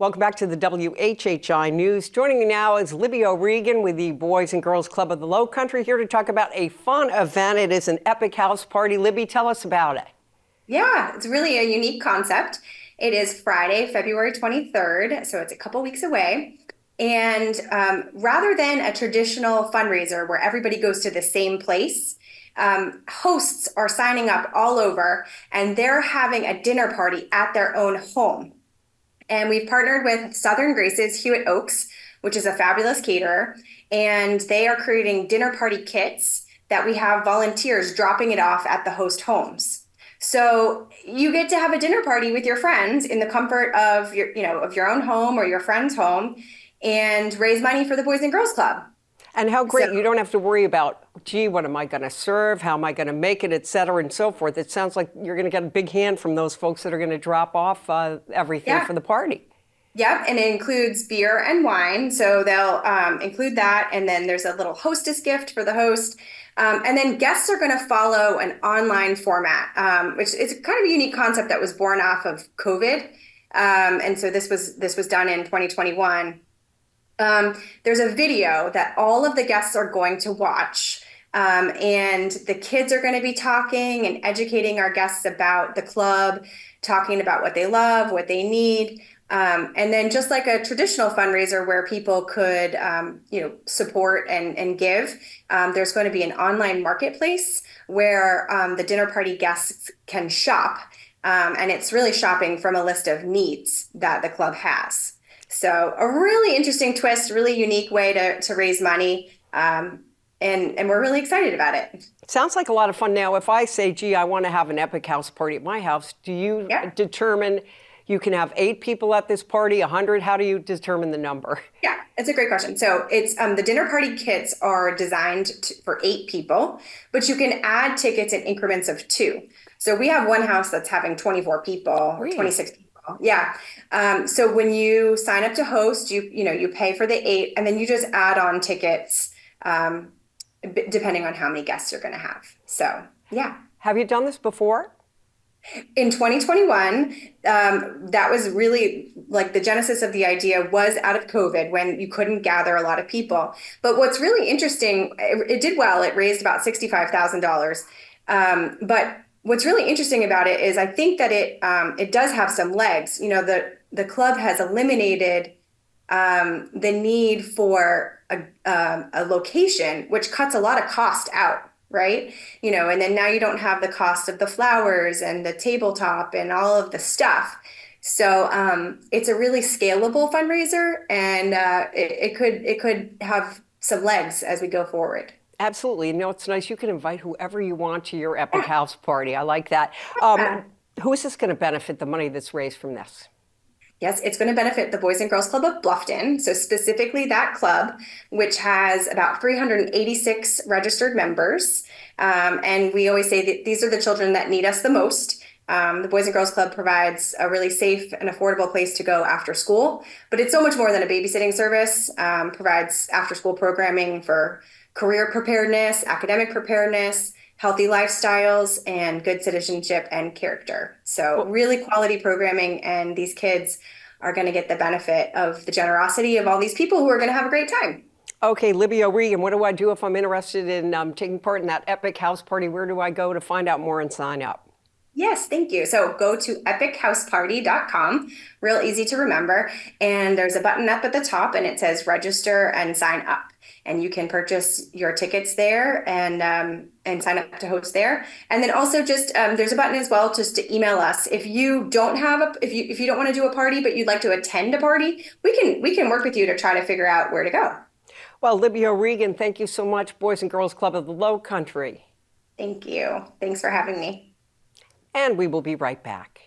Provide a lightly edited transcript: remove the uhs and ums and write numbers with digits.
Welcome back to the WHHI News. Joining me now is Libby O'Regan with the Boys and Girls Club of the Low Country, here to talk about a fun event. It is an epic house party. Libby, tell us about it. Yeah, it's really a unique concept. It is Friday, February 23rd, so it's a couple weeks away. And rather than a traditional fundraiser where everybody goes to the same place, hosts are signing up all over and they're having a dinner party at their own home. And we've partnered with Southern Grace's Hewitt Oaks, which is a fabulous caterer, and they are creating dinner party kits that we have volunteers dropping it off at the host homes. So you get to have a dinner party with your friends in the comfort of your own home or your friend's home, and raise money for the Boys and Girls Club. And how great, you don't have to worry about, gee, what am I going to serve? How am I going to make it, et cetera, and so forth. It sounds like you're going to get a big hand from those folks that are going to drop off everything for the party. Yep, and it includes beer and wine. So they'll include that. And then there's a little hostess gift for the host. And then guests are going to follow an online format, which is kind of a unique concept that was born off of COVID. And so this was done in 2021. There's a video that all of the guests are going to watch, and the kids are going to be talking and educating our guests about the club, talking about what they love, what they need. And then just like a traditional fundraiser where people could, support and give, there's going to be an online marketplace where the dinner party guests can shop. And it's really shopping from a list of needs that the club has. So a really interesting twist, really unique way to raise money. And we're really excited about it. Sounds like a lot of fun. Now, if I say, gee, I want to have an epic house party at my house, do you determine you can have 8 people at this party, 100? How do you determine the number? Yeah, it's a great question. So it's the dinner party kits are designed for 8 people, but you can add tickets in increments of 2. So we have one house that's having 24 people, really? 26 people. Yeah. So when you sign up to host, you pay for the 8, and then you just add on tickets depending on how many guests you're going to have. So, yeah. Have you done this before? In 2021, that was really like the genesis of the idea was out of COVID when you couldn't gather a lot of people. But what's really interesting, it did well. It raised about $65,000. But what's really interesting about it is I think that it does have some legs. You know, the club has eliminated the need for a location, which cuts a lot of cost out, right? You know, and then now you don't have the cost of the flowers and the tabletop and all of the stuff. So it's a really scalable fundraiser, and it could have some legs as we go forward. Absolutely. You know, it's nice. You can invite whoever you want to your epic house party. I like that. Who is this going to benefit, the money that's raised from this? Yes, it's going to benefit the Boys and Girls Club of Bluffton. So specifically that club, which has about 386 registered members. And we always say that these are the children that need us the most. The Boys and Girls Club provides a really safe and affordable place to go after school, but it's so much more than a babysitting service. Provides after school programming for career preparedness, academic preparedness, healthy lifestyles, and good citizenship and character. So really quality programming, and these kids are going to get the benefit of the generosity of all these people who are going to have a great time. Okay, Libby O'Regan, what do I do if I'm interested in taking part in that epic house party? Where do I go to find out more and sign up? Yes, thank you. So go to epichouseparty.com, real easy to remember. And there's a button up at the top and it says register and sign up. And you can purchase your tickets there and sign up to host there. And then also just there's a button as well just to email us. If you don't have if you don't want to do a party, but you'd like to attend a party, we can work with you to try to figure out where to go. Well, Libby O'Regan, thank you so much, Boys and Girls Club of the Low Country. Thank you. Thanks for having me. And we will be right back.